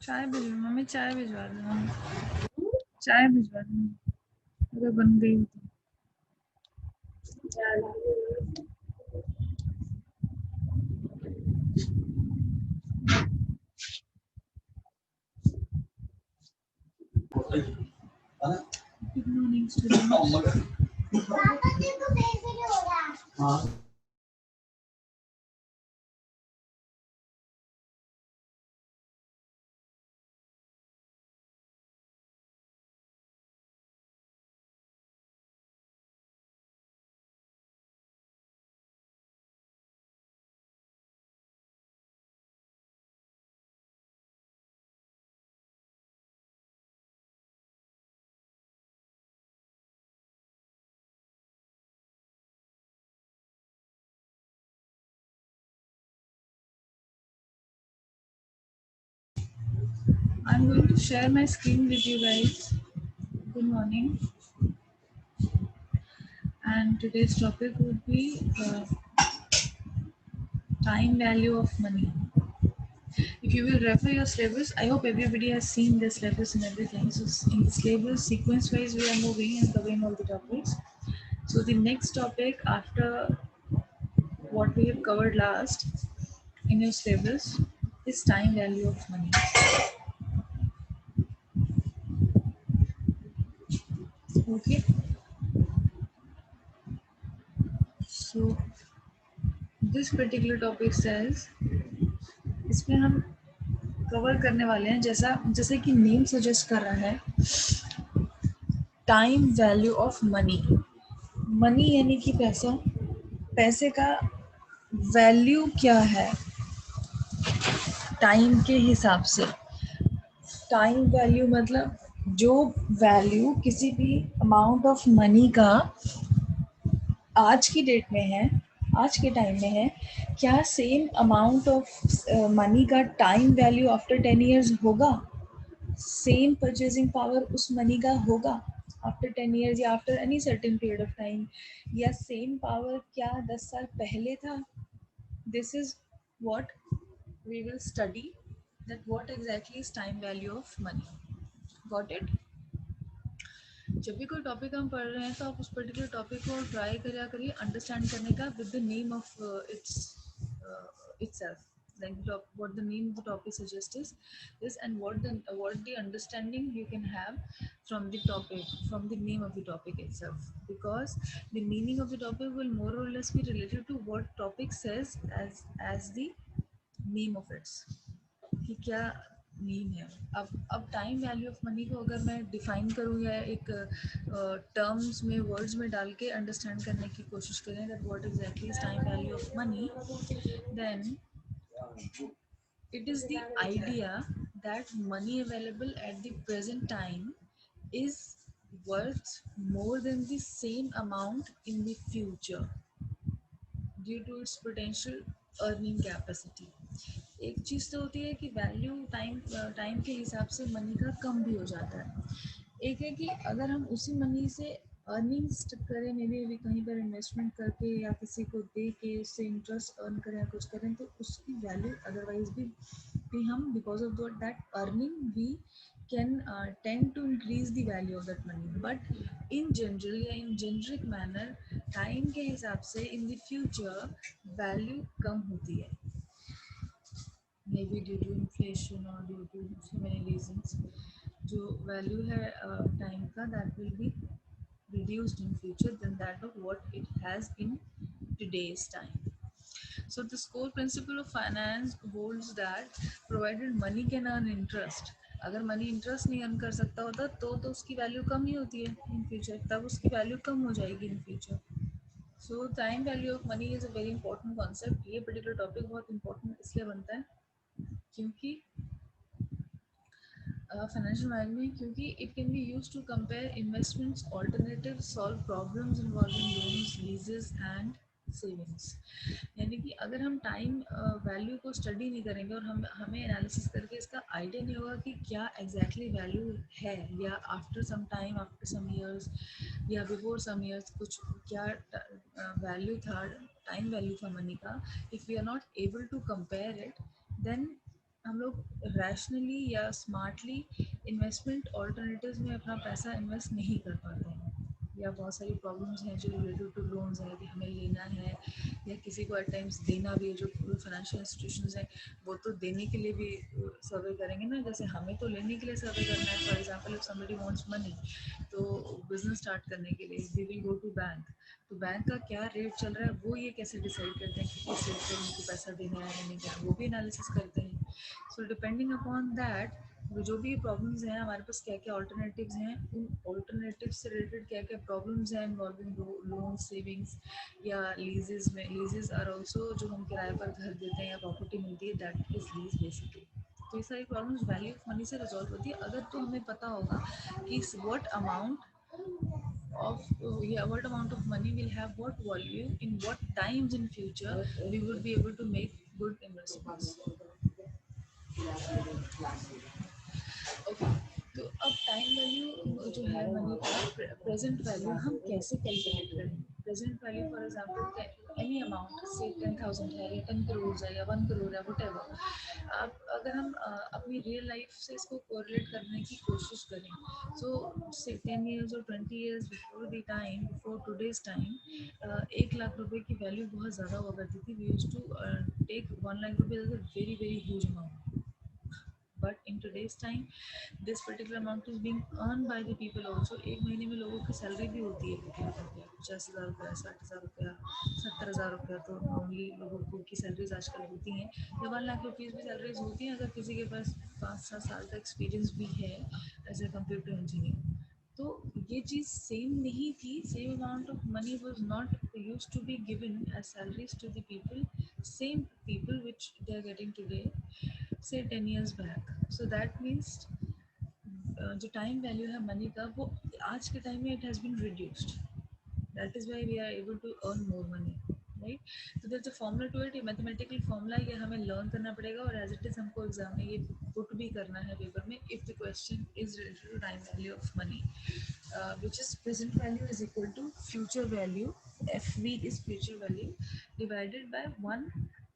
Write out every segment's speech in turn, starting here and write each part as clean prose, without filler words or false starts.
चाय भिजवा मम्मी, चाय भिजवा देना, चाय भिजवा देना अगर बन गई हो तो। Good morning students. I'm going to share my screen with you guys. Good morning. And today's topic would be time value of money. If you will refer your syllabus, I hope everybody has seen the syllabus and everything. So in the syllabus, sequence-wise, we are moving and covering all the topics. So the next topic after what we have covered last in your syllabus is time value of money. Okay. So this particular topic says इसमें हम cover करने वाले हैं जैसे कि name suggest कर रहा है, time value of money. Money यानी कि पैसा, पैसे का वैल्यू क्या है टाइम के हिसाब से। टाइम वैल्यू मतलब जो वैल्यू किसी भी अमाउंट ऑफ मनी का आज की डेट में है, आज के टाइम में है, क्या सेम अमाउंट ऑफ मनी का टाइम वैल्यू आफ्टर 10 years होगा? सेम परचेजिंग पावर उस मनी का होगा आफ्टर 10 years या after any certain period of time, या सेम पावर क्या 10 साल पहले था? This is what we will study, that what exactly is time value of money. Got it? जब भी कोई टॉपिक हम पढ़ रहे हैं तो आप उस पर्टिकुलर टॉपिक को ट्राई करिए अंडरस्टैंड करने का with the name of itself, like what the name of the topic suggests is this, and what the understanding you can have from the topic, from the name of the topic itself, because the meaning of the topic will more or less be related to what topic says as the name of its, कि क्या mean है। अब time value of money को अगर मैं define करूँ या एक टर्म्स में, वर्ड्स में डाल के अंडरस्टैंड करने की कोशिश करें that what exactly is time value of money, then it is the idea that money available at the present time is worth more than the same amount in the future due to its potential earning capacity। एक चीज़ तो होती है कि value time के हिसाब से money का कम भी हो जाता है। एक है कि अगर हम उसी मनी से अर्निंग्स करें, मे बी कहीं पर इन्वेस्टमेंट करके या किसी को दे के उससे इंटरेस्ट अर्न करें या कुछ करें, तो उसकी वैल्यू अदरवाइज भी हम because of that earning we can tend to increase the value of that money. But in general या इन जेनरिक मैनर टाइम के हिसाब से इन द फ्यूचर वैल्यू कम होती है, maybe due to inflation और due to so many reasons. जो value है टाइम का, that will be reduced in future than that of what it has in today's time. So this core principle of finance holds that provided money can earn interest, अगर money interest नहीं earn कर सकता होता तो उसकी value कम ही होती है इन फ्यूचर, तब उसकी वैल्यू कम हो जाएगी in future. So time value of money is a very important concept. ये पर्टिकुलर टॉपिक बहुत इंपॉर्टेंट इसलिए बनता है क्योंकि financial management, क्योंकि it can be used to compare investments, alternatives, solve problems involving loans, leases and savings. यानी कि अगर हम टाइम वैल्यू को स्टडी नहीं करेंगे और हमें एनालिसिस करके इसका आइडिया नहीं होगा कि क्या एग्जैक्टली वैल्यू है, या after some time, after some years या बिफोर सम ईयर्स कुछ क्या वैल्यू था, टाइम वैल्यू था मनी का, if we are not able to compare it, then हम लोग रैशनली या स्मार्टली इन्वेस्टमेंट ऑल्टरनेटिव्स में अपना पैसा इन्वेस्ट नहीं कर पाते हैं, या बहुत सारी प्रॉब्लम्स हैं जो रिलेटेड टू लोन्स हैं कि हमें लेना है, या किसी को एट टाइम्स देना भी है। जो फाइनेंशियल इंस्टीट्यूशंस हैं वो तो देने के लिए भी सर्वे करेंगे ना, जैसे हमें तो लेने के लिए सर्वे करना है। For example if somebody wants money, तो बिजनेस स्टार्ट करने के लिए we will go to bank, तो बैंक का क्या रेट चल रहा है वो ये कैसे डिसाइड करते हैं कि किस रेट पर उनको पैसा देना है या नहीं देना, वो भी एनालिसिस करते हैं। सो डिपेंडिंग अपॉन दैट, जो भी प्रॉब्लम्स हैं हमारे पास, क्या क्या ऑल्टरनेटिव्स हैं, उन ऑल्टरनेटिव्स से रिलेटेड क्या क्या प्रॉब्लम्स हैं इन्वॉल्विंग लोन, सेविंग्स या लीजेस में। लीजेस आर ऑल्सो जो हम किराए पर घर देते हैं या प्रॉपर्टी मिलती है, दैट इज लीज बेसिकली। तो ये सारी प्रॉब्लम्स वैल्यू ऑफ मनी से रिजॉल्व होती है अगर तो हमें पता होगा कि what amount of what amount of money will have what value in what times in future we would be able to make good investments. Okay, तो अब टाइम वैल्यू जो है मनी का, प्रेजेंट वैल्यू हम कैसे कैलकुलेट करेंगे? Present value for example any amount से 10,000 है या 10 करोड़ है या 1 करोड़ है, वट एवर। अब अगर हम अपनी रियल लाइफ से इसको कोरिलेट करने की कोशिश करें, सो से 10 ईयर्स और 20 years before the time, before today's time, 1 lakh रुपए की वैल्यू बहुत ज़्यादा हुआ करती थी। We used to take 1 lakh रुपए as a very very huge amount, but in today's time this particular amount is being earn by the people also. एक महीने में लोगों की सैलरी भी होती है 50,000 रुपया, 60,000 रुपया, 70,000 रुपया, तो नॉर्मली लोगों को की सैलरीज आजकल होती हैं, या 1 लाख रुपीज़ भी सैलरीज होती हैं अगर किसी के पास 5-7 साल का एक्सपीरियंस भी है एज ए कंप्यूटर इंजीनियर। तो ये चीज़ सेम नहीं थी, same amount of money was not use to be given as salaries to the people, same people which they are getting today say 10 years back. So that means जो time value है money का, वो आज के time में it has been reduced. That is why we are able to earn more money, right? तो there is a formula to it, ये mathematical formula, ये हमें लर्न करना पड़ेगा और एज इट इज़ हमको एग्जाम में ये पुट भी करना है पेपर में, if the question is related to time value of money, which is present value is equal to future value, FV is future value, divided by 1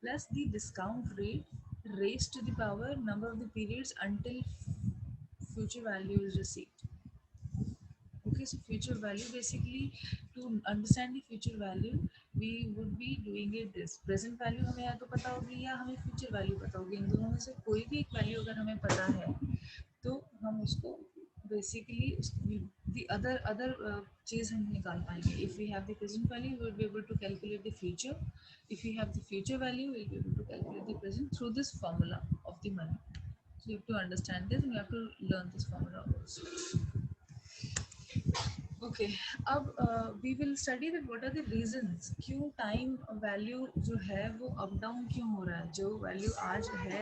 plus the discount rate raised to the power number of the periods until future value is received. Okay, so future value, basically to understand the future value we would be doing it this, present value हमें या तो पता होगी या हमें future value पता होगी, इन दोनों में से कोई भी एक वैल्यू अगर हमें पता है तो हम उसको बेसिकली the other चीज़ हम निकाल पाएंगे। if we have the present value we will be able to calculate the future, if we have the future value we will be able to calculate the present through this formula of the money. So you have to understand this and you have to learn this formula also. Okay, अब we will study that what are the reasons क्यों time value जो है वो up down क्यों हो रहा है। जो वैल्यू आज है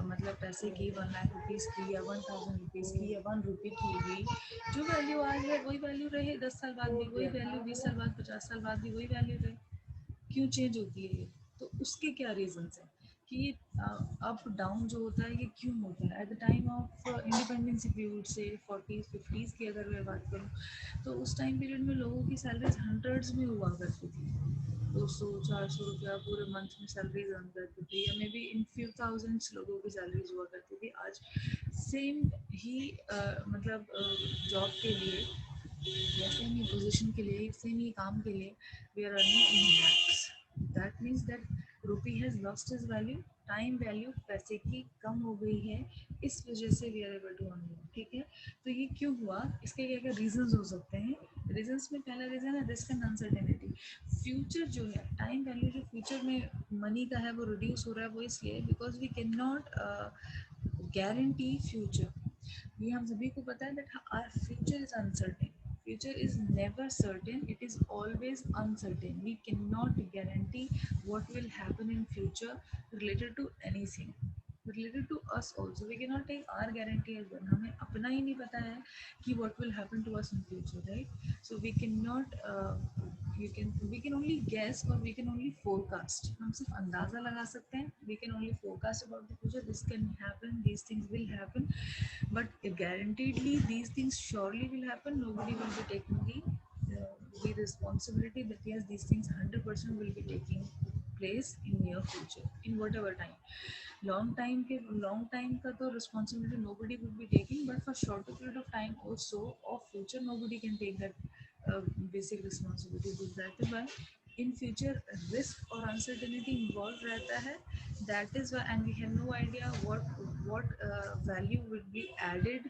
मतलब पैसे की 1 लाख रुपीज़ की या 1,000 रुपीज़ की या 1 रुपये की भी, जो वैल्यू आज है वही वैल्यू रहे 10 साल बाद भी, वही वैल्यू 20 साल बाद, 50 साल बाद भी वही वैल्यू रहे, क्यों चेंज होती है ये? तो उसके क्या रीजंस हैं कि ये अप डाउन जो होता है ये क्यों होता है? At the time of independence, if you would say 40s 50s की अगर मैं बात करूँ, तो उस टाइम पीरियड में लोगों की सैलरीज हंड्रेड्स में हुआ करती थी, 200-400 रुपया पूरे मंथ में सैलरीज अर्न करती थी, या may be in few thousands लोगों की सैलरीज हुआ करती थी। आज सेम ही मतलब जॉब के लिए या सेम ही पोजीशन के लिए, सेम ही काम के लिए we are earning in lakhs. That means that rupee has lost is value, time value पैसे की कम हो गई है, इस वजह से we are able to earn more. ठीक है, तो ये क्यों हुआ, इसके क्या क्या रीजंस हो सकते हैं? रीजंस में पहला रीजन है रिस्क एंड अनसर्टेनिटी। फ्यूचर जो है, टाइम वैल्यू जो फ्यूचर में मनी का है वो रिड्यूस हो रहा है, वो इसलिए because we can not guarantee future. ये हम सभी को पता है that our future is uncertain, future is never certain, it is always uncertain. We cannot guarantee what will happen in future related to anything, related to us also. We cannot take our guarantee as well, हमें अपना ही नहीं पता है कि what will happen to us in future, right? So we cannot we can only guess or we can only forecast, हम सिर्फ अंदाज़ा लगा सकते हैं। We can only forecast about the future, this can happen, these things will happen, but guaranteedly these things surely will happen. Nobody will be taking the responsibility that yes these things 100% will be taking place in near future, in whatever time. Long time ka to responsibility nobody would be taking, but for shorter period of time also of future, nobody can take that basic responsibility. That is why in future risk or uncertainty involved रहता है. That is why, and we have no idea what value will be added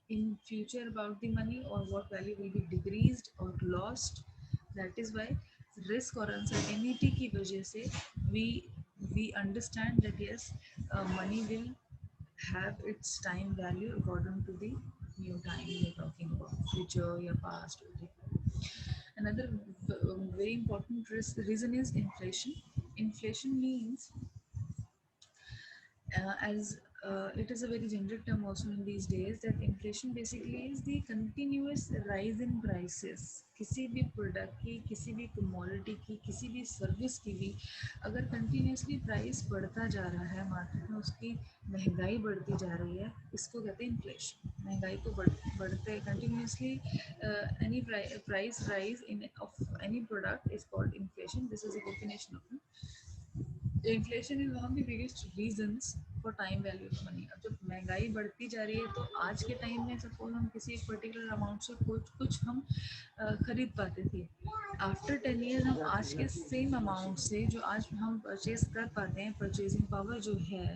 in future about the money, or what value will be decreased or lost. That is why risk or uncertainty की वजह से we we understand that yes, money will have its time value according to the new time we are talking about, future or past. Another very important reason is inflation. Inflation means, as it is a very generic term also in these days, that inflation basically is the continuous rise in prices. किसी भी product की, किसी भी commodity की, किसी भी service की भी अगर कंटिन्यूसली प्राइस बढ़ता जा रहा है मार्केट में, उसकी महंगाई बढ़ती जा रही है, इसको कहते हैं इन्फ्लेशन. महंगाई को बढ़ते continuously, any price rise in of any product is called inflation. This is a definition of it. Inflation is one of the biggest reasons for time value of money. अब जब महंगाई बढ़ती जा रही है तो आज के टाइम में सपोज हम किसी एक पर्टिकुलर अमाउंट से कुछ कुछ हम खरीद पाते थे. आफ्टर 10 ईयर हम आज के सेम अमाउंट से जो आज हम परचेज कर पाते हैं, परचेजिंग पावर जो है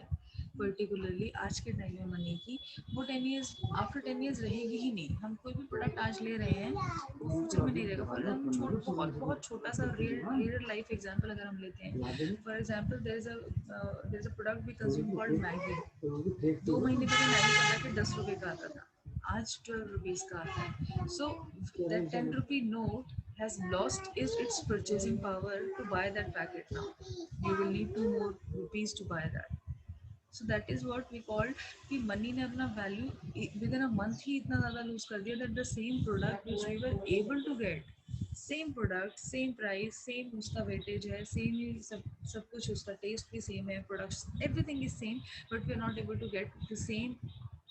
पर्टिकुलरली आज के टाइम में मनी की, वो 10 ईयर्स, आफ्टर 10 ईयर्स रहेगी ही नहीं. हम कोई भी प्रोडक्ट आज ले रहे हैं वो फ्यूचर में नहीं रहेगा. फॉर एग्जाम्पल बहुत बहुत छोटा सा रियल लाइफ एग्जाम्पल अगर हम लेते हैं, for example there is a product we consume called Maggi. 2 महीने पहले मैगी का पैकेट 10 रुपए का आता था, आज 12 रुपीज का आता है. So that 10 rupee note has lost is its purchasing power to buy that packet now. You will need 2 more rupees to buy that. So that is what we called कि money ने अपना value within a month ही इतना ज़्यादा lose कर दिया that the same product which we were able to get, same product, same price, same उसका weightage है, सेम ही सब कुछ, उसका टेस्ट भी सेम है, products everything is same, but we are not able to get the same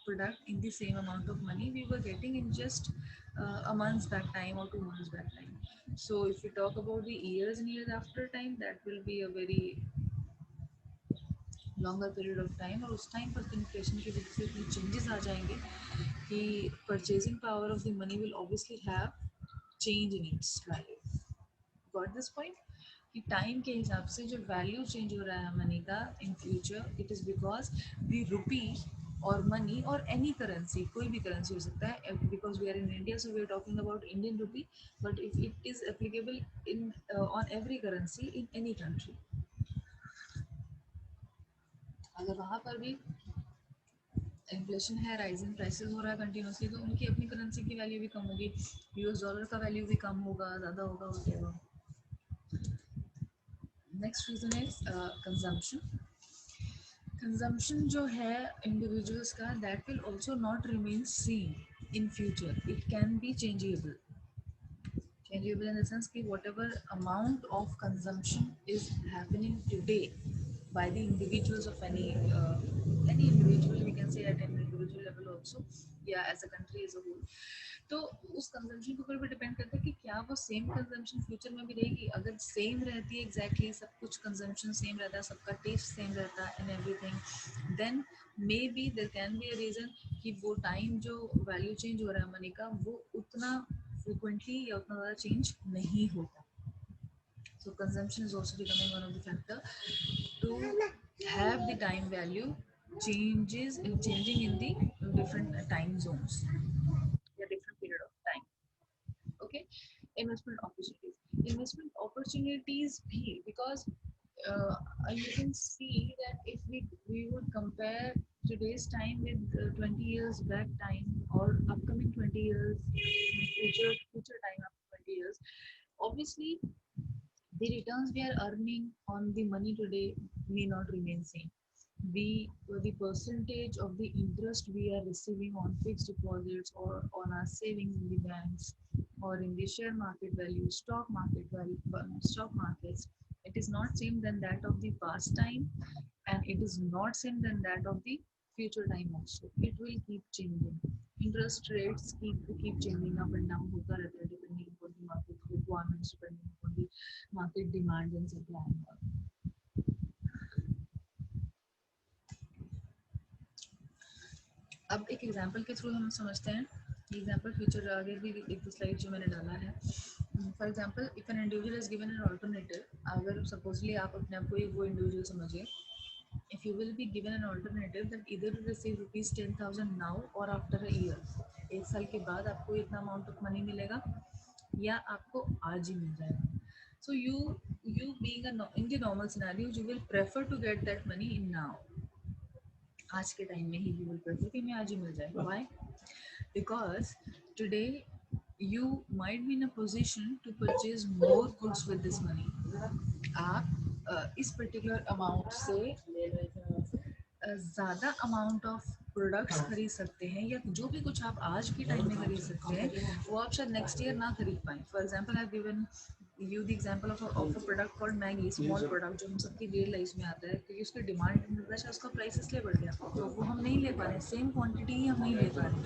product in the same amount of money we were getting in just a month's back time or 2 months back time. So if we talk about the years and years after time, that will be a very longer period of time, और उस time पर inflation की वजह से इतने changes आ जाएंगे कि purchasing power of the money will obviously have change in its value. Got this point? कि टाइम के हिसाब से जो वैल्यू चेंज हो रहा है मनी का in future, it is because the rupee और मनी और एनी करेंसी, कोई भी करेंसी हो सकता है, because we are in India so we are talking about Indian rupee, but if it is applicable in on every currency in any country. अगर वहाँ पर भी इन्फ्लेशन है, राइजिंग प्राइसेस हो रहा है कंटिन्यूसली, तो उनकी अपनी करेंसी की वैल्यू भी कम होगी, यूएस डॉलर का वैल्यू भी कम होगा, ज़्यादा होगा, वगैरह. Next reason is consumption. Consumption जो है इंडिविजुअल्स का, that will also not remain same in future. It can be changeable. Changeable in the sense that whatever amount of consumption is happening today by the individuals of any individual, we can say at an individual level also, yeah, as a country as a whole. तो उस consumption के ऊपर भी depend करता है कि क्या वो सेम कंजम्पशन फ्यूचर में भी रहेगी. अगर सेम रहती है, एग्जैक्टली सब कुछ कंजम्पशन सेम रहता है, सबका टेस्ट सेम रहता है and everything, then may be there can be a reason कि वो टाइम जो वैल्यू चेंज हो रहा है मनी का, वो उतना frequently या उतना ज़्यादा चेंज नहीं होता. So consumption is also becoming one of the factor to have the time value changes changing in the different time zones, या different period of time. Okay, investment opportunities भी, because you can see that if we would compare today's time with 20 years back time or upcoming 20 years, future time after 20 years, obviously the returns we are earning on the money today may not remain same. The percentage of the interest we are receiving on fixed deposits or on our savings in the banks or in the share market value, stock markets, it is not same than that of the past time, and it is not same than that of the future time also. It will keep changing. Interest rates keep changing up and down होता रहता है depending upon the market requirements, depending upon the market demand and supply and all. अब एक example के through हम समझते हैं। Example future आगे भी एक स्लाइड जो मैंने डाला है। For example if an individual is given an alternative, अगर सपोजली आप अपने आप को एक वो इंडिविजुअल समझिए, if you will be given an alternative that either to receive rupees 10,000 now or after a year, एक साल के बाद आपको इतना अमाउंट ऑफ मनी मिलेगा या आपको आज ही मिल जाएगा। So you being in the normal scenario you will prefer to get that money in now, आज के टाइम में ही you will prefer कि मैं आज ही मिल जाए। Why? Because today you might be in a position to purchase more goods with this money. आप इस particular amount से ज़्यादा अमाउंट ऑफ प्रोडक्ट्स खरीद सकते हैं, या जो भी कुछ आप आज के टाइम में खरीद सकते हैं वो आप शायद नेक्स्ट ईयर ना खरीद पाएँ। For example I have given you the example of a product called Maggi, small product जो हम सबकी डेली लाइफ में आता है, क्योंकि उसकी डिमांड इतनी ज़्यादा है उसका प्राइस इसलिए बढ़ गया, तो वो हम नहीं ले पा रहे, सेम क्वांटिटी ही हम नहीं ले पा रहे।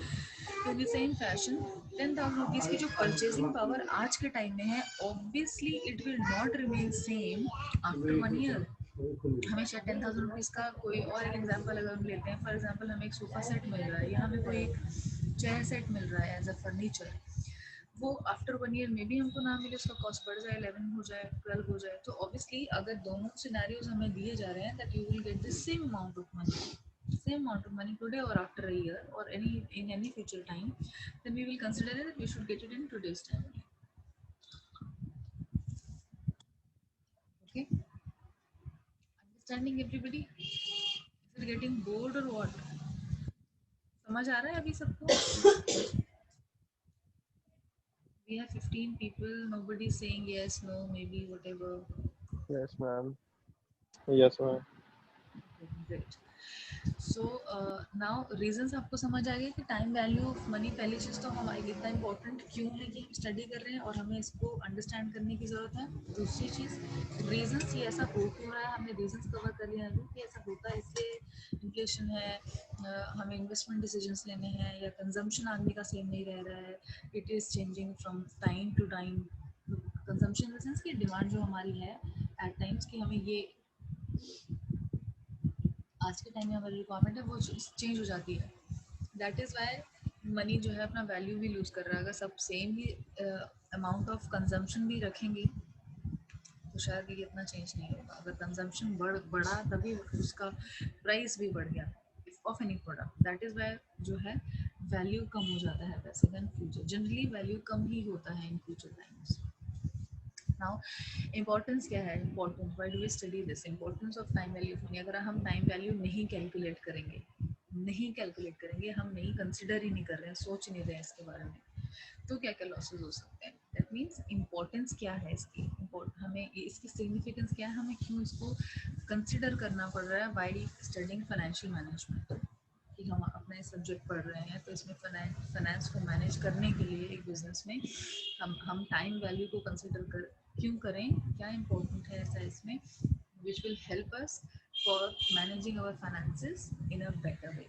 तो in the same fashion 10,000 rupees की जो परचेजिंग पावर आज के टाइम में है, obviously it will not remain same after 1 year. हमेशा 10,000 रुपीज़ का कोई और एक एग्जांपल अगर हम लेते हैं, फॉर एग्जांपल हमें एक सोफ़ा सेट मिल रहा है या हमें कोई एक चेयर सेट मिल रहा है एज अ फर्नीचर, वो आफ्टर 1 ईयर में भी हमको ना मिले, उसका कॉस्ट बढ़ जाए, 11 हो जाए, 12 हो जाए। तो ऑब्वियसली अगर दोनों सिनेरियोज हमें दिए जा रहे हैं that you will get the same amount of money, same amount of money today or after a year or any future time, then we will consider that we should get it in today's time. Okay, understanding everybody? Is it getting bored or what? समझ आ रहा है अभी सबको? We have 15 people, nobody is saying yes, no, maybe, whatever. Yes, ma'am. Yes, ma'am. Great. So now reasons आपको समझ आ गया कि time value of money पहली चीज़ तो हमारे लिए इतना इंपॉर्टेंट क्यों है कि हम स्टडी कर रहे हैं और हमें इसको अंडरस्टैंड करने की ज़रूरत है। दूसरी चीज़ रीजंस, ये ऐसा हो क्यों रहा है, हमने रीजंस कवर कर लिया है कि ऐसा होता है इसलिए इन्फ्लेशन है, हमें इन्वेस्टमेंट डिसीजंस लेने हैं, या कंजम्पशन आदमी का सेम नहीं रह रहा है, it is changing from time to time. Consumption in the sense की डिमांड जो हमारी है एट टाइम्स की, हमें ये आज के टाइम में हमारी रिक्वायरमेंट है वो चेंज हो जाती है। दैट इज़ वाई मनी जो है अपना वैल्यू भी लूज़ कर रहा है। अगर सब same he amount of consumption भी रखेंगे तो शायद ये इतना चेंज नहीं होगा। अगर कंजम्पशन बढ़ा तभी उसका प्राइस भी बढ़ गया of any product, that is why जो है वैल्यू कम हो जाता है पैसे का इन फ्यूचर। जनरली वैल्यू कम ही होता है in future times. Now importance क्या है, importance why do we study this, importance of time value of money. अगर हम टाइम वैल्यू नहीं कैलकुलेट करेंगे, हम नहीं कंसिडर ही नहीं कर रहे हैं, सोच नहीं रहे हैं इसके बारे में, तो क्या क्या लॉसेज हो सकते हैं। दैट मीन्स इम्पोर्टेंस क्या है इसकी, हमें इसकी सिग्निफिकेंस क्या है, हमें क्यों इसको कंसिडर करना पड़ रहा है वाइल स्टडिंग फाइनेंशियल मैनेजमेंट। कि हम अपना सब्जेक्ट पढ़ रहे हैं तो इसमें फाइनेंस को मैनेज करने के लिए एक बिजनेस में हम टाइम वैल्यू को कंसिडर कर क्यों करें, क्या इम्पोर्टेंट है ऐसा इसमें, which will help us for managing our finances in a better way.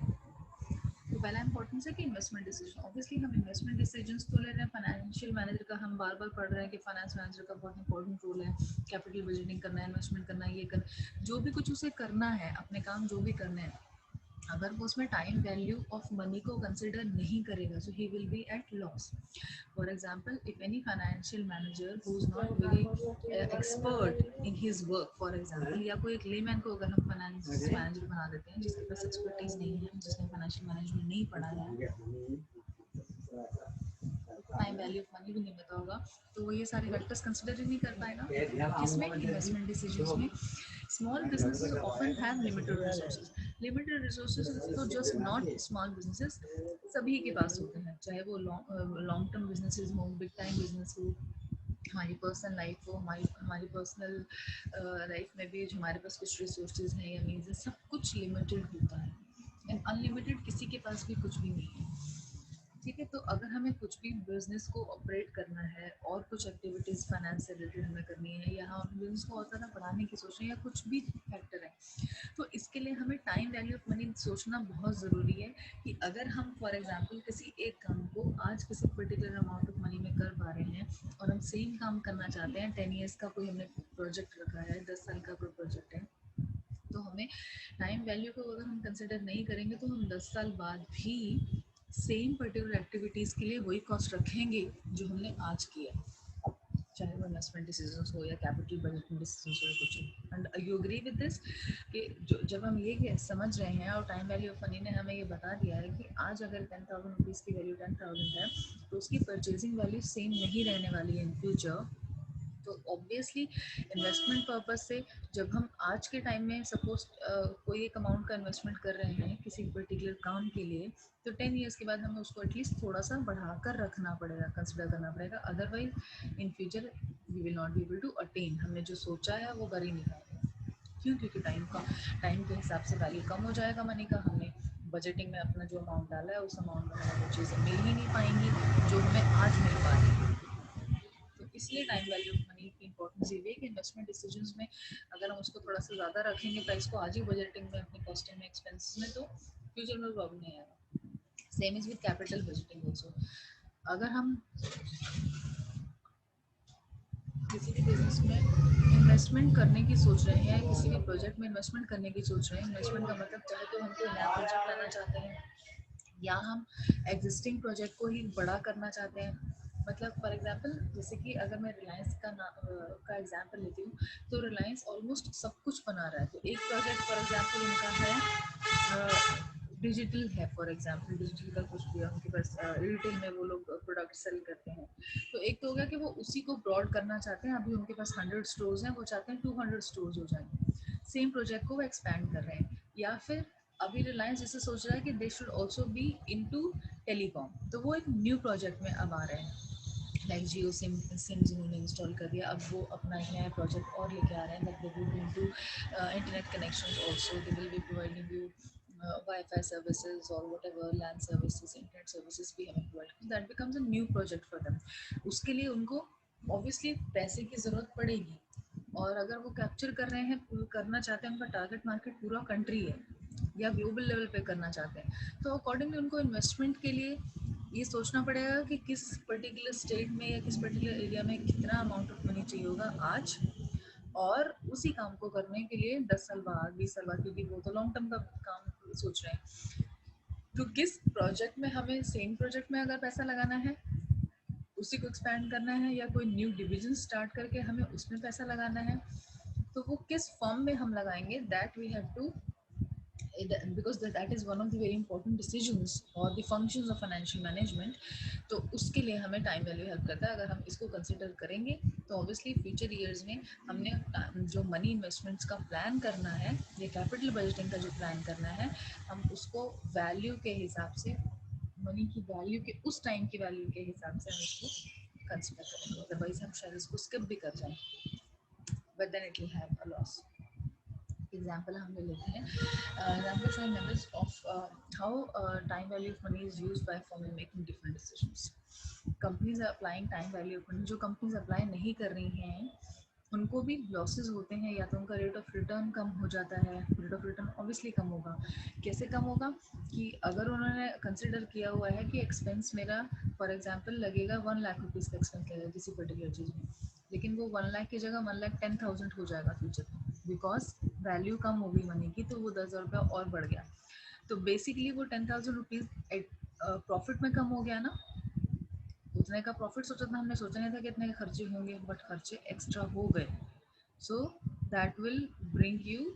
तो पहला इंपॉर्टेंस है कि इन्वेस्टमेंट डिसीजन। ऑब्वियसली हम इन्वेस्टमेंट डिसीजंस तो ले रहे हैं, फाइनेंशियल मैनेजर का हम बार बार पढ़ रहे हैं कि फाइनेंस मैनेजर का बहुत इंपॉर्टेंट रोल है, कैपिटल बजटिंग करना है, इन्वेस्टमेंट करना है, ये करना, जो भी कुछ उसे करना है, अपने काम जो भी करने हैं, अगर वो उसमें टाइम वैल्यू ऑफ मनी को कंसिडर नहीं करेगा so he will be at loss. For example if any financial manager who is not very expert in his work, for example, या कोई एक लेमैन को अगर हम फाइनेंस मैनेजर बना देते हैं जिसके पास एक्सपर्टीज नहीं है, जिसने फाइनेंशियल मैनेजमेंट नहीं पढ़ा है, टाइम वैल्यू ऑफ मनी भी नहीं पता होगा, तो वो ये सारे फैक्टर्स कंसिडर ही नहीं कर पाएगा। किसमें, इन्वेस्टमेंट डिसीजंस में। Small businesses often have limited resources. Limited resources तो जस्ट नॉट स्मॉल बिजनेसेस, सभी के पास होते हैं, चाहे वो लॉन्ग टर्म बिजनेसेस हो, बिग टाइम बिजनेस हो, हमारी पर्सनल लाइफ हो, हमारी पर्सनल लाइफ में भी जो हमारे पास कुछ रिसोर्सेज हैं या मीन्स है, सब कुछ लिमिटेड होता है एंड अनलिमिटेड किसी के पास भी कुछ भी नहीं है। ठीक है, तो अगर हमें कुछ भी बिजनेस को ऑपरेट करना है और कुछ एक्टिविटीज़ फाइनेंस से रिलेटेड हमें करनी है, या हम बिजनेस को और ज़्यादा बढ़ाने की सोच रहे हैं, या कुछ भी फैक्टर है, तो इसके लिए हमें टाइम वैल्यू ऑफ मनी सोचना बहुत ज़रूरी है। कि अगर हम फॉर एग्जांपल किसी एक काम को आज किसी पर्टिकुलर अमाउंट ऑफ मनी में कर पा रहे हैं और हम सेम काम करना चाहते हैं, 10 ईयर्स का कोई हमने प्रोजेक्ट रखा है, 10 साल का कोई प्रोजेक्ट है, तो हमें टाइम वैल्यू को अगर हम कंसिडर नहीं करेंगे तो हम 10 साल बाद भी सेम पर्टिकुलर एक्टिविटीज़ के लिए वही कॉस्ट रखेंगे जो हमने आज किया, चाहे वो इन्वेस्टमेंट डिसीजंस हो या कैपिटल बजटिंग डिसीजंस हो या कुछ हो। And you agree with this कि जब हम ये समझ रहे हैं और टाइम वैल्यू ऑफ मनी ने हमें ये बता दिया है कि आज अगर 10,000 रुपीज़ की वैल्यू 10,000 है तो उसकी परचेजिंग वैल्यू सेम नहीं रहने वाली है इन फ्यूचर, तो ऑब्वियसली इन्वेस्टमेंट पर्पस से जब हम आज के टाइम में सपोज कोई एक अमाउंट का इन्वेस्टमेंट कर रहे हैं किसी पर्टिकुलर काम के लिए, तो 10 ईयर्स के बाद हमें उसको एटलीस्ट थोड़ा सा बढ़ाकर रखना पड़ेगा, कंसिडर करना पड़ेगा, otherwise in future we will not be able to attain, हमने जो सोचा है वो कर ही नहीं पाएंगे। क्यों? क्योंकि टाइम के हिसाब से वैल्यू कम हो जाएगा मनी का, हमने बजटिंग में अपना जो अमाउंट डाला है उस अमाउंट में हमें वो चीज़ें मिल ही नहीं पाएंगी जो हमें आज मिल पा रही है। तो इसलिए टाइम वैल्यू ऑफ मनी की इंपॉर्टेंस ये है कि इन्वेस्टमेंट डिसीजंस में अगर हम उसको थोड़ा सा ज़्यादा रखेंगे प्राइस को आज ही बजटिंग में, अपनी कॉस्टिंग में, एक्सपेंसेस में, तो फ्यूचर में प्रॉब्लम नहीं आएगा। Same is with capital budgeting also. अगर हम किसी भी बिजनेस में इन्वेस्टमेंट करने की सोच रहे हैं, किसी भी प्रोजेक्ट में इन्वेस्टमेंट करने की सोच रहे हैं, इन्वेस्टमेंट का मतलब चाहे तो हम कोई नया प्रोजेक्ट लाना चाहते हैं या हम एग्जिस्टिंग प्रोजेक्ट को ही बड़ा करना चाहते हैं। मतलब फॉर एग्जांपल जैसे कि अगर मैं रिलायंस का एग्जांपल लेती हूँ, तो रिलायंस ऑलमोस्ट सब कुछ बना रहा है। तो एक प्रोजेक्ट फॉर एग्जांपल उनका है डिजिटल है, फॉर एग्जांपल डिजिटल का कुछ भी है उनके पास, रिटेल में वो लोग प्रोडक्ट सेल करते हैं। तो एक तो हो गया कि वो उसी को ब्रॉड करना चाहते हैं, अभी उनके पास 100 स्टोर्स हैं, वो चाहते हैं 200 स्टोर्स हो जाए, सेम प्रोजेक्ट को वो एक्सपैंड कर रहे हैं। या फिर अभी रिलायंस जैसे सोच रहा है कि they should also be into telecom, तो वो एक न्यू प्रोजेक्ट में अब आ रहे हैं, लाइक जियो सिम जिन्होंने इंस्टॉल कर दिया, अब वो अपना एक नया प्रोजेक्ट और लेके आ रहे हैं, that they will be into internet connection also, they will be providing you wifi services और whatever land services, internet services भी हमें provide, that becomes a new project for them. उसके लिए उनको ऑब्वियसली पैसे की ज़रूरत पड़ेगी, और अगर वो कैप्चर कर रहे हैं, करना चाहते हैं, उनका टारगेट मार्केट पूरा कंट्री है या ग्लोबल लेवल पे करना चाहते हैं, तो अकॉर्डिंगली उनको इन्वेस्टमेंट के लिए ये सोचना पड़ेगा कि किस पर्टिकुलर स्टेट में या किस पर्टिकुलर एरिया में कितना अमाउंट ऑफ मनी चाहिए होगा आज, और उसी काम को करने के लिए 10 साल बाद, 20 साल बाद, क्योंकि वो तो लॉन्ग टर्म का काम सोच रहे हैं, तो किस प्रोजेक्ट में हमें सेम प्रोजेक्ट में अगर पैसा लगाना है, उसी को एक्सपैंड करना है, या कोई न्यू डिवीजन स्टार्ट करके हमें उसमें पैसा लगाना है, तो वो किस फॉर्म में हम लगाएंगे, that we have to, because that is one of the very important decisions or the functions of financial management। तो उसके लिए हमें टाइम वैल्यू हेल्प करता है। अगर हम इसको कंसिडर करेंगे तो ऑब्वियसली फ्यूचर ईयर्स में हमने जो मनी इन्वेस्टमेंट्स का प्लान करना है या कैपिटल बजटिंग का जो प्लान करना है, हम उसको वैल्यू के हिसाब से, मनी की वैल्यू के उस टाइम की वैल्यू के हिसाब से हम इसको कंसिडर करेंगे, अदरवाइज हम शायद इसको स्किप भी कर जाएं, but then it will have a loss. Example हम ले लेते हैं, example showing methods of how time value of money is used by firm in making different decisions. Companies applying time value of money, जो companies apply नहीं कर रही हैं उनको भी लॉसेस होते हैं, या तो उनका रेट ऑफ रिटर्न कम हो जाता है, रेट ऑफ रिटर्न ऑब्वियसली कम होगा। कैसे कम होगा? कि अगर उन्होंने कंसिडर किया हुआ है कि एक्सपेंस मेरा फॉर एग्जांपल लगेगा 1 लाख रुपीज़ का एक्सपेंस लगेगा किसी पर्टिकुलर चीज़ में, लेकिन वो 1 लाख की जगह 1,10,000 हो जाएगा फ्यूचर में, बिकॉज वैल्यू कम होगी मनी की, तो वो 10,000 रुपया और बढ़ गया, तो बेसिकली वो 10,000 रुपीज़ प्रॉफिट में कम हो गया ना। उतने का प्रॉफिट सोचा था हमने, सोचा नहीं था कि इतने खर्चे होंगे, बट खर्चे एक्स्ट्रा हो गए, so that will bring you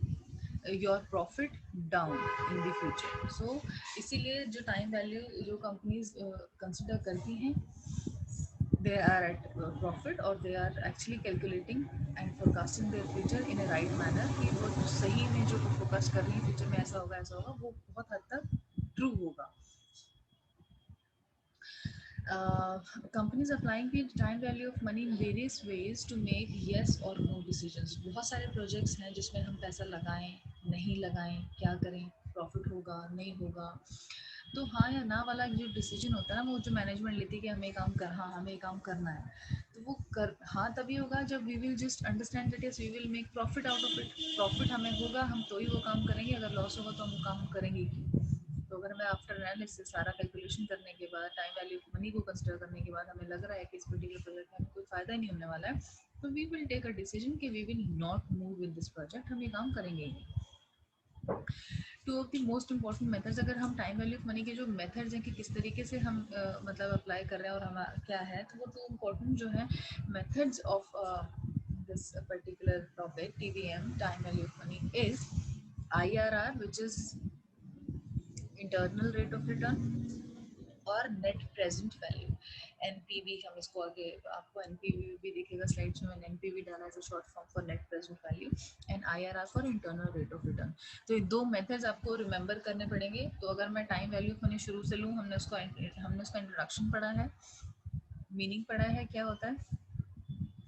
your profit down in the future. So इसीलिए जो टाइम वैल्यू जो कंपनीज कंसिडर करती हैं, they are at profit or they are actually calculating and forecasting their future in a right manner, कि वो सही में जो फोकस कर रही है फ्यूचर में ऐसा होगा वो बहुत हद तक ट्रू होगा। Companies applying the time value of money in various ways to make yes or no decisions। बहुत सारे प्रोजेक्ट्स हैं जिसमें हम पैसा लगाएं, नहीं लगाएं, क्या करें, प्रॉफिट होगा, नहीं होगा, तो हाँ या ना वाला जो डिसीजन होता है ना, वो जो मैनेजमेंट लेती है कि हमें काम कर, हाँ हमें काम करना है, तो वो कर हाँ तभी होगा जब we will just understand that yes we will make profit out of it. Profit हमें होगा हम तो ही वो काम करेंगे, अगर लॉस होगा तो हम वो काम करेंगे ही। तो अगर मैं आफ्टर एनालिसिस सारा कैलकुलेशन करने के बाद, टाइम वैल्यू ऑफ मनी को कंसिडर करने के बाद हमें लग रहा है कि इस पर्टिकुलर प्रोजेक्ट में हमें कोई फायदा नहीं होने वाला है, तो we will take a decision कि we will not move with this project, हम ये काम करेंगे ही नहीं। Two of the most important methods, अगर हम टाइम वैल्यू ऑफ मनी के जो मेथड्स हैं कि किस तरीके से हम मतलब अप्लाई कर रहे हैं और हम क्या है, तो वो टू इम्पोर्टेंट जो है methods of this particular topic TVM, time value of money, is IRR, which is internal rate of return, और नेट प्रेजेंट वैल्यू, एनपीवी हम इसको आगे आपको एनपीवी भी दिखेगा स्लाइड्स में, मैंने एनपीवी डाला as a short form for net present value, and IRR for internal rate of return. तो ये दो मेथड्स आपको रिमेंबर करने पड़ेंगे। तो अगर मैं टाइम वैल्यू मनी शुरू से लूँ, हमने उसका इंट्रोडक्शन पढ़ा है, मीनिंग पढ़ा है, क्या होता है,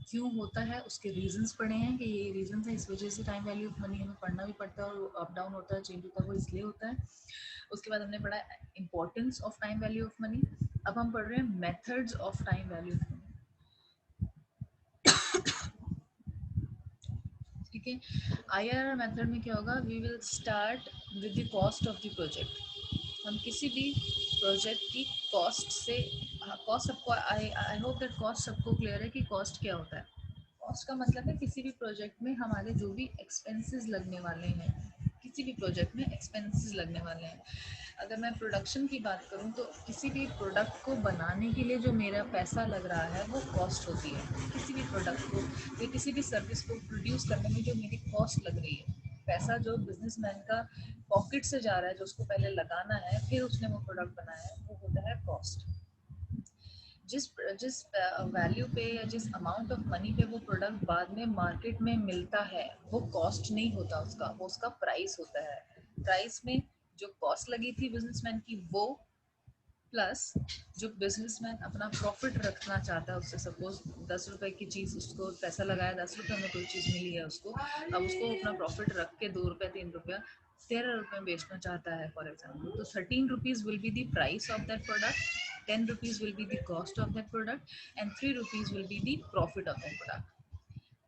क्यों होता है, उसके रीजंस पढ़े हैं कि ये रीजंस है, इस वजह से टाइम वैल्यू ऑफ मनी हमें पढ़ना भी पड़ता है, और अप डाउन होता है, चेंज होता है, वो इसलिए होता है। उसके बाद हमने पढ़ा importance of time value of money. अब हम पढ़ रहे हैं methods of time value of money. ठीक है, आईआरआर मेथड में क्या होगा, we will start with the cost of the project. हम किसी भी प्रोजेक्ट की कॉस्ट से, कॉस्ट सबको, आई होप दैट कॉस्ट सबको क्लियर है कि कॉस्ट क्या होता है। कॉस्ट का मतलब है किसी भी प्रोजेक्ट में हमारे जो भी एक्सपेंसेस लगने वाले हैं, किसी भी प्रोजेक्ट में एक्सपेंसेस लगने वाले हैं। अगर मैं प्रोडक्शन की बात करूं तो किसी भी प्रोडक्ट को बनाने के लिए जो मेरा पैसा लग रहा है वो कॉस्ट होती है। किसी भी प्रोडक्ट को या किसी भी सर्विस को प्रोड्यूस करने में जो मेरी कॉस्ट लग रही है, पैसा जो बिजनेसमैन का पॉकेट से जा रहा है, जो उसको पहले लगाना है फिर उसने वो प्रोडक्ट बनाया है, वो होता है कॉस्ट। जिस जिस वैल्यू पे या जिस अमाउंट ऑफ मनी पे वो प्रोडक्ट बाद में मार्केट में मिलता है, वो कॉस्ट नहीं होता उसका, वो उसका प्राइस होता है। प्राइस में जो कॉस्ट लगी थी बिजनेसमैन की, वो प्लस जो बिजनेसमैन अपना प्रॉफिट रखना चाहता है उससे, सपोज 10 रुपए की चीज़, उसको पैसा लगाया 10 रुपए में, कोई चीज़ मिली है उसको, अब उसको अपना प्रॉफिट रख के 2 रुपए 3 रुपया 13 रुपए में बेचना चाहता है फॉर एग्जाम्पल, तो 13 rupees will be the price of that product, 10 rupees will be the cost of that product, and 3 rupees will be the profit of that product.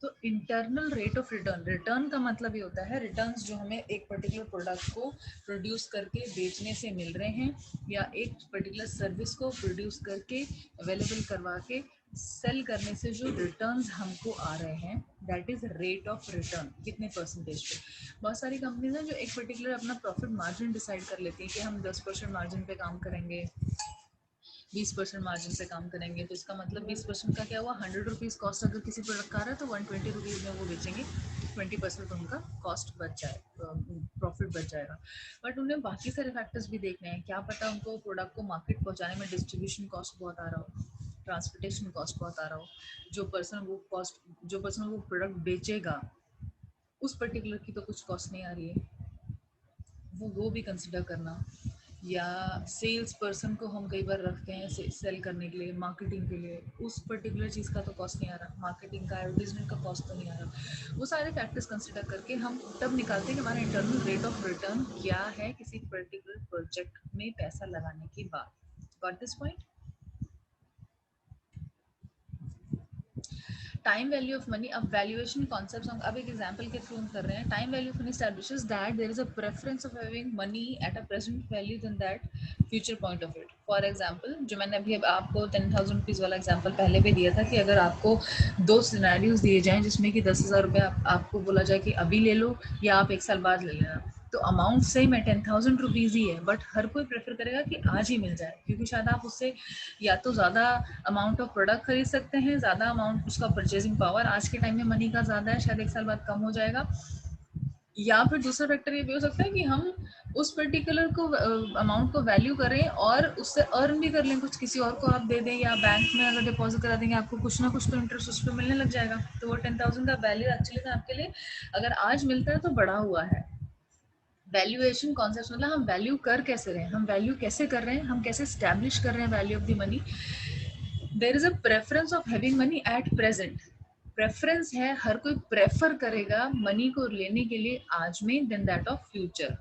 तो internal rate of return, return का मतलब ये होता है returns जो हमें एक particular product को प्रोड्यूस करके बेचने से मिल रहे हैं, या एक पर्टिकुलर सर्विस को प्रोड्यूस करके अवेलेबल करवा के सेल करने से जो रिटर्न्स हमको आ रहे हैं, that is rate of return, कितने परसेंटेज पे। बहुत सारी कंपनीज हैं जो एक पर्टिकुलर अपना प्रॉफिट मार्जिन डिसाइड कर लेती हैं कि हम 10% मार्जिन पे काम करेंगे, 20% मार्जिन पे काम करेंगे। तो इसका मतलब 20% का क्या हुआ, 100 रुपीज़ कॉस्ट अगर किसी प्रोडक्ट का आ रहा है तो 120 रुपीज़ में वो बेचेंगे, 20% उनका कॉस्ट बच जाए, प्रॉफिट बच जाएगा। बट उन्हें बाकी सारे फैक्टर्स भी देखने हैं, क्या पता उनको प्रोडक्ट को मार्केट पहुंचाने में डिस्ट्रीब्यूशन कॉस्ट बहुत आ रहा हो, ट्रांसपोर्टेशन कॉस्ट बहुत आ रहा हो, जो पर्सन वो प्रोडक्ट बेचेगा उस पर्टिकुलर की तो कुछ कॉस्ट नहीं आ रही है, वो भी कंसिडर करना। या सेल्स पर्सन को हम कई बार रखते हैं सेल करने के लिए, मार्केटिंग के लिए, उस पर्टिकुलर चीज़ का तो कॉस्ट नहीं आ रहा, मार्केटिंग का एडवर्टीजमेंट का कॉस्ट तो नहीं आ रहा। वो सारे फैक्टर्स कंसिडर करके हम तब निकालते हैं कि हमारा इंटरनल रेट ऑफ रिटर्न क्या है किसी पर्टिकुलर प्रोजेक्ट में पैसा लगाने के बाद। Got this point? Time value of money, अब वैल्यूएशन कॉन्सेप्ट्स हम अब एक एग्जांपल के थ्रू हम कर रहे हैं। Time value of money establishes that there is a preference of having money at a present value then that future point of it. For example, जो मैंने अभी आपको 10,000 रुपीज़ वाला एग्जांपल पहले भी दिया था कि अगर आपको दो सिनेरियोज दिए जाएं जिसमें कि 10,000 रुपये आपको बोला जाए कि अभी ले लो या आप एक साल बाद ले लेना, तो अमाउंट सेम है, 10,000 रुपीज़ ही है, बट हर कोई प्रेफर करेगा कि आज ही मिल जाए, क्योंकि शायद आप उससे या तो ज़्यादा अमाउंट ऑफ प्रोडक्ट खरीद सकते हैं, ज़्यादा अमाउंट, उसका परचेजिंग पावर आज के टाइम में मनी का ज़्यादा है, शायद एक साल बाद कम हो जाएगा। या फिर दूसरा फैक्टर ये भी हो सकता है कि हम उस पर्टिकुलर को अमाउंट को वैल्यू करें और उससे अर्न भी कर लें, कुछ किसी और को आप दे दें या बैंक में अगर डिपॉजिट करा देंगे, आपको कुछ ना कुछ तो इंटरेस्ट उस पर मिलने लग जाएगा। तो वो 10,000 का वैल्यू एक्चुअली में आपके लिए अगर आज मिलता है तो बढ़ा हुआ है। वैल्यूएशन कॉन्सेप्ट मतलब हम वैल्यू कर कैसे रहे हैं, हम वैल्यू कैसे कर रहे हैं, हम कैसे स्टैब्लिश कर रहे हैं value of the money. There is a preference of having money at present. Preference है, हर कोई प्रेफर करेगा मनी को लेने के लिए आज में then that of future,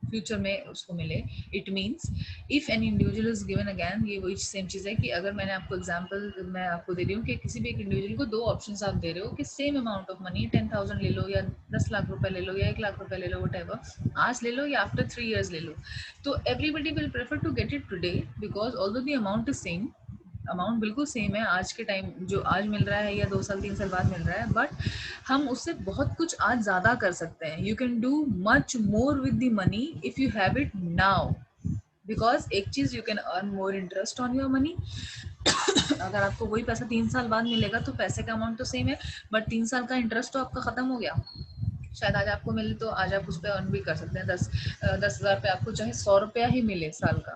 future में उसको मिले। It means if any individual is given, again ये वही सेम चीज़ है कि अगर मैंने आपको एग्जांपल मैं आपको दे रही हूँ कि किसी भी एक इंडिविजुअल को दो ऑप्शंस आप दे रहे हो कि सेम अमाउंट ऑफ मनी 10,000 ले लो या 10 लाख रुपए ले लो या 1 लाख रुपए ले लो, वट आज ले लो या आफ्टर 3 years ले लो, तो everybody will prefer to get it today because although the amount is same, amount बिल्कुल सेम है आज के टाइम जो आज मिल रहा है या 2 साल 3 साल बाद मिल रहा है, बट हम उससे बहुत कुछ आज ज़्यादा कर सकते हैं. You can do much more with the money if you have it now, because एक चीज़ you can earn more interest on your money. अगर आपको वही पैसा 3 साल बाद मिलेगा तो पैसे का अमाउंट तो सेम है, बट 3 साल का इंटरेस्ट तो आपका ख़त्म हो गया. शायद आज आपको मिले तो आज आप उस पर अर्न भी कर सकते हैं. 10,000 पे आपको चाहे 100 रुपया ही मिले साल का,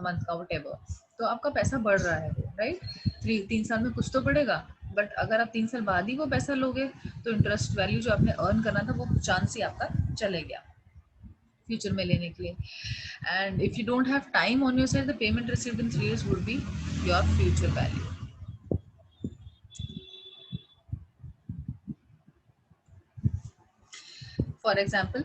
मंथ का, वट एवर, तो आपका पैसा बढ़ रहा है वो, राइट. 3 साल में कुछ तो बढ़ेगा, बट अगर आप 3 साल बाद ही वो पैसा लोगे तो इंटरेस्ट वैल्यू जो आपने अर्न करना था वो चांस ही आपका चले गया फ्यूचर में लेने के लिए. And if you don't have time on your side, the payment received in 3 years would be your future value. For example,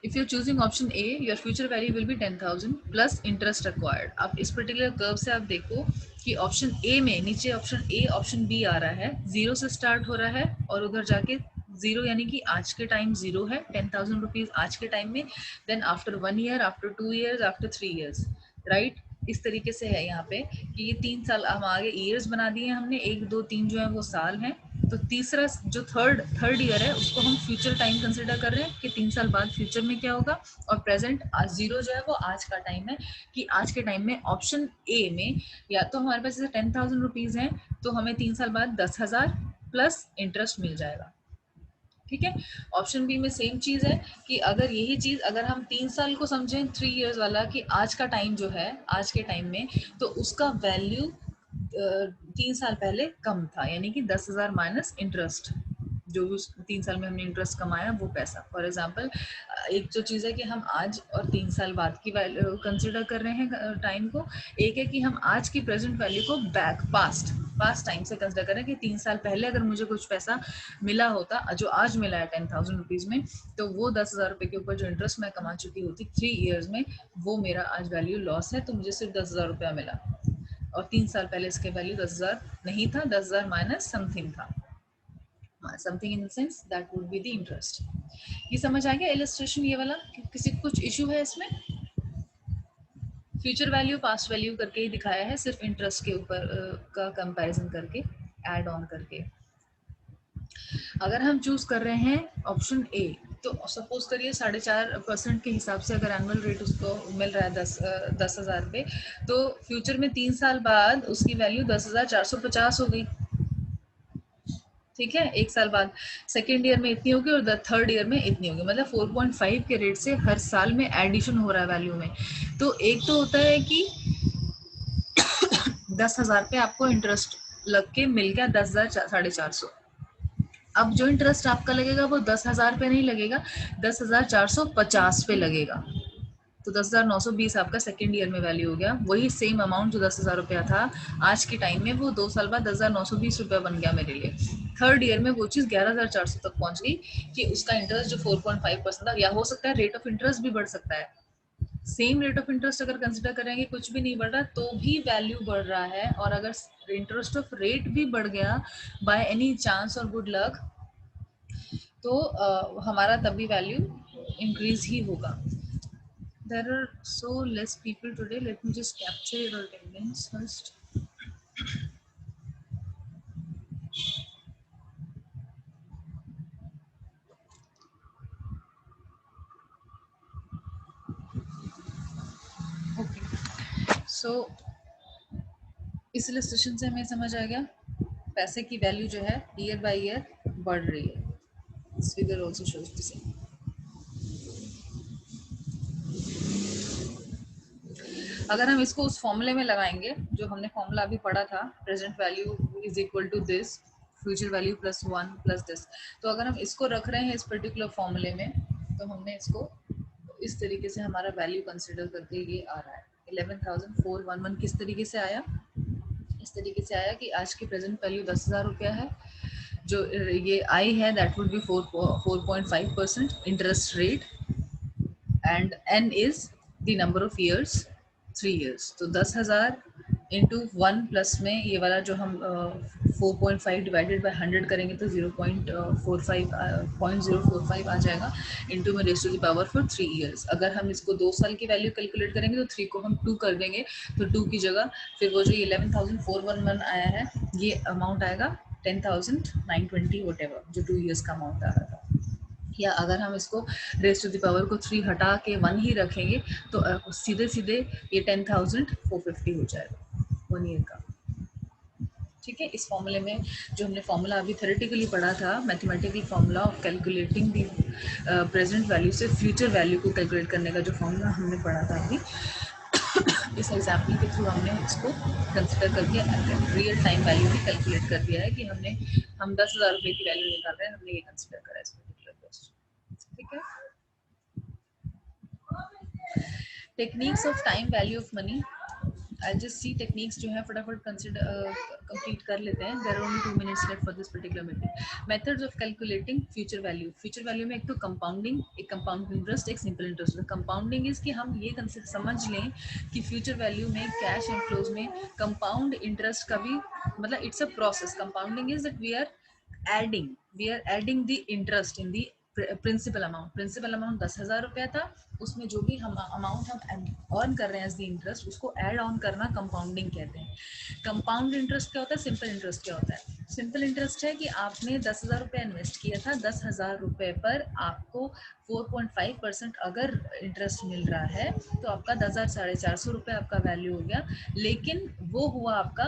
if you're choosing option A, your future value will be 10,000 plus interest required. अब इस particular curve से आप देखो कि option A में नीचे option A option B आ रहा है, 0 से स्टार्ट हो रहा है और उधर जाके 0 यानी कि आज के टाइम 0 है, 10,000 रुपीज आज के टाइम में, then after 1 year, after 2 years, after 3 years, right. इस तरीके से है यहाँ पे कि ये 3 साल हम आगे ईयर्स बना दिए हमने, 1 2 3 जो है वो साल हैं. तो तीसरा जो थर्ड ईयर है उसको हम फ्यूचर टाइम कंसिडर कर रहे हैं कि 3 साल बाद फ्यूचर में क्या होगा. और प्रेजेंट 0 जो है वो आज का टाइम है कि आज के टाइम में ऑप्शन ए में या तो हमारे पास जैसे 10,000 रुपीज हैं तो हमें 3 साल बाद 10,000 प्लस इंटरेस्ट मिल जाएगा. ठीक है. ऑप्शन बी में सेम चीज है कि अगर यही चीज अगर हम 3 साल को समझें, 3 years वाला, कि आज का टाइम जो है आज के टाइम में तो उसका वैल्यू 3 साल पहले कम था, यानी कि 10,000 माइनस इंटरेस्ट, जो भी 3 साल में हमने इंटरेस्ट कमाया वो पैसा. फॉर एग्जांपल एक जो चीज़ है कि हम आज और 3 साल बाद की वैल्यू कंसिडर कर रहे हैं टाइम को. एक है कि हम आज की प्रेजेंट वैल्यू को पास्ट टाइम से कंसिडर करें कि 3 साल पहले अगर मुझे कुछ पैसा मिला होता जो आज मिला है 10,000 रुपीज़ में, तो वो 10,000 रुपये के ऊपर जो इंटरेस्ट मैं कमा चुकी होती 3 years में, वो मेरा आज वैल्यू लॉस है, तो मुझे सिर्फ 10,000 रुपया मिला. और 3 साल पहले इसके वैल्यू 10,000 नहीं था, 10,000 माइनस समथिंग था, something in the sense that would be the interest. ये समझ आ गया इलस्ट्रेशन ये वाला? किसी को कुछ इशू है इसमें? फ्यूचर वैल्यू पास्ट वैल्यू करके ही दिखाया है, सिर्फ इंटरेस्ट के ऊपर का कंपैरिजन करके, ऐड ऑन करके. अगर हम चूज कर रहे हैं ऑप्शन ए, तो सपोज करिए 4.5% के हिसाब से अगर एनुअल रेट उसको मिल रहा है 10,000 पे, तो फ्यूचर में 3 साल बाद उसकी वैल्यू 10,450 हो गई. ठीक है. 1 साल बाद सेकेंड ईयर में इतनी होगी और थर्ड ईयर में इतनी होगी, मतलब 4.5 के रेट से हर साल में एडिशन हो रहा है वैल्यू में. तो एक तो होता है कि 10,000 पे आपको इंटरेस्ट लग के मिल गया 10,450. अब जो इंटरेस्ट आपका लगेगा वो 10,000 पे नहीं लगेगा, 10,450 पे लगेगा. तो 10,920 आपका सेकेंड ईयर में वैल्यू हो गया. वही सेम अमाउंट जो 10,000 रुपया था आज के टाइम में, वो 2 साल बाद 10,920 रुपया बन गया मेरे लिए. थर्ड ईयर में वो चीज़ 11,400 तक पहुंच गई कि उसका इंटरेस्ट जो 4.5% था, या हो सकता है रेट ऑफ इंटरेस्ट भी बढ़ सकता है. सेम रेट ऑफ इंटरेस्ट अगर कंसिडर करेंगे कुछ भी नहीं बढ़ रहा तो भी वैल्यू बढ़ रहा है, और अगर इंटरेस्ट ऑफ रेट भी बढ़ गया बाय एनी चांस और गुड लक, तो हमारा तभी वैल्यू इंक्रीज ही होगा. There are so less people today. Let me just capture your attendance first. Okay. So इस इलस्ट्रेशन से हमें समझ आ गया पैसे की वैल्यू जो है ईयर बाय ईयर बढ़ रही है. This figure also shows the same. अगर हम इसको उस फॉर्मूले में लगाएंगे जो हमने फॉर्मूला अभी पढ़ा था, present value is equal to this, future value plus 1 plus this, तो अगर हम इसको रख रहे हैं इस पर्टिकुलर फॉर्मूले में, तो हमने इसको इस तरीके से हमारा वैल्यू कंसिडर करके ये आ रहा है 11,411. किस तरीके से आया? इस तरीके से आया कि आज की प्रेजेंट वैल्यू 10,000 रुपया है, जो ये आई है that would be 4.5% interest rate, and N is the number of years, 3 years. तो 10,000 इंटू 1 प्लस में ये वाला जो हम 4.5 डिवाइडेड बाय 100 करेंगे तो 0.45 आ जाएगा इंटू में raise to the power for 3 years. अगर हम इसको 2 साल की वैल्यू कैलकुलेट करेंगे तो 3 को हम 2 कर देंगे, तो 2 की जगह फिर वो जो 11,411 आया है ये अमाउंट आएगा 10,920 व्हाटएवर, जो 2 इयर्स का अमाउंट आ रहा था। या अगर हम इसको रेज़ टू द पावर को 3 हटा के 1 ही रखेंगे तो सीधे सीधे ये 10,450 हो जाएगा 1 ईयर का। ठीक है, इस फॉर्मूले में जो हमने फॉर्मूला अभी थ्योरेटिकली पढ़ा था, mathematical formula of calculating the present value से फ्यूचर वैल्यू को कैलकुलेट करने का जो फॉर्मूला हमने पढ़ा था अभी, इस एग्जाम्पल के थ्रू हमने इसको कंसिडर करके रियल टाइम वैल्यू भी कैलकुलेट कर दिया है कि हम 10,000 रुपये की वैल्यू निकाल रहे हैं, हमने ये कंसिडर करा इस पर्टिकुलर क्वेश्चन। ठीक है, techniques of time value of money. I just see techniques जो है फटाफट कंप्लीट कर लेते हैं। There are only 2 minutes left for this particular meeting. Methods of calculating future value. Future value में एक तो कंपाउंडिंग, एक कंपाउंड इंटरेस्ट, एक सिंपल इंटरेस्ट। कंपाउंडिंग इज कि हम ये कंसेप्ट समझ लें कि फ्यूचर वैल्यू में कैश इनफ्लोज में कंपाउंड इंटरेस्ट का भी मतलब it's a process. Compounding is that we are adding the interest in the principal amount 10,000 रुपया था, उसमें जो भी हम अमाउंट हम अर्न कर रहे हैं एज द इंटरेस्ट, उसको ऐड ऑन करना कंपाउंडिंग कहते हैं। कंपाउंड इंटरेस्ट क्या होता है, सिंपल इंटरेस्ट क्या होता है? सिंपल इंटरेस्ट है कि आपने 10,000 रुपया इन्वेस्ट किया था, 10,000 रुपये पर आपको 4.5% अगर इंटरेस्ट मिल रहा है तो आपका 10,000 450 रुपये आपका वैल्यू हो गया, लेकिन वो हुआ आपका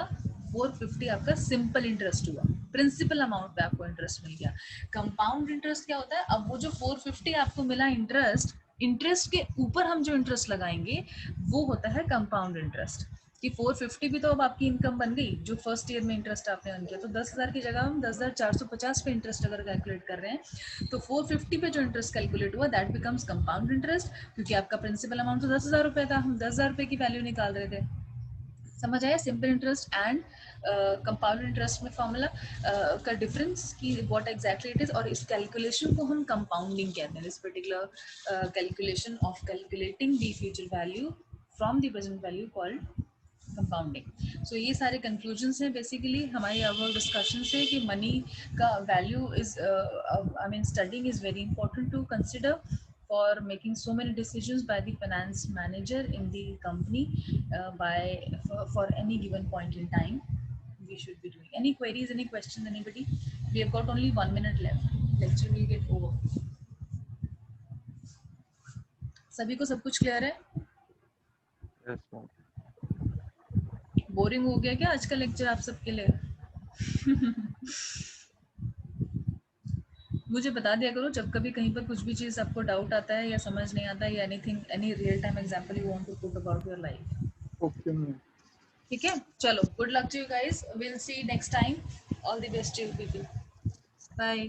450 आपका सिंपल इंटरेस्ट हुआ, प्रिंसिपल अमाउंट पे आपको इंटरेस्ट मिल गया। कंपाउंड इंटरेस्ट क्या होता है, अब वो जो 450 आपको मिला इंटरेस्ट के ऊपर हम जो इंटरेस्ट लगाएंगे वो होता है कंपाउंड इंटरेस्ट। कि 450 भी तो अब आपकी इनकम बन गई जो फर्स्ट ईयर में इंटरेस्ट आपने अर्न किया, तो 10,000 की जगह हम 10,450 पे इंटरेस्ट अगर कैलकुलेट कर रहे हैं तो 450 पे जो इंटरेस्ट कैलकुलेट हुआ दैट बिकम्स कंपाउंड इंटरेस्ट, क्योंकि आपका प्रिंसिपल अमाउंट तो 10,000 रुपये था, हम 10,000 रुपये की वैल्यू निकाल रहे थे। समझ आया simple interest and compound interest में फॉर्मूला का डिफरेंस कि व्हाट एग्जैक्टली इट इज, और इस कैलकुलेशन को हम कंपाउंडिंग कहते हैं। This particular calculation of calculating the future value from the present value called compounding. So ये सारे कंक्लूजन्स हैं बेसिकली हमारी अवर डिस्कशन से कि मनी का value is I mean studying is very important to consider for making so many decisions by the finance manager in the company for any given point in time we should be doing. Any queries, any questions, anybody? We have got only 1 minute left, lecture will get over. सभी को सब कुछ clear है? Yes, ma'am. Boring हो गया क्या आज का लेक्चर आप सबके लिए? मुझे बता दिया करो जब कभी कहीं पर कुछ भी चीज़ आपको डाउट आता है या समझ नहीं आता है या anything, any real time example you want to put about your life. Okay, ma'am. ठीक है, चलो, good luck to you guys, will see next time, all the best to you people, bye.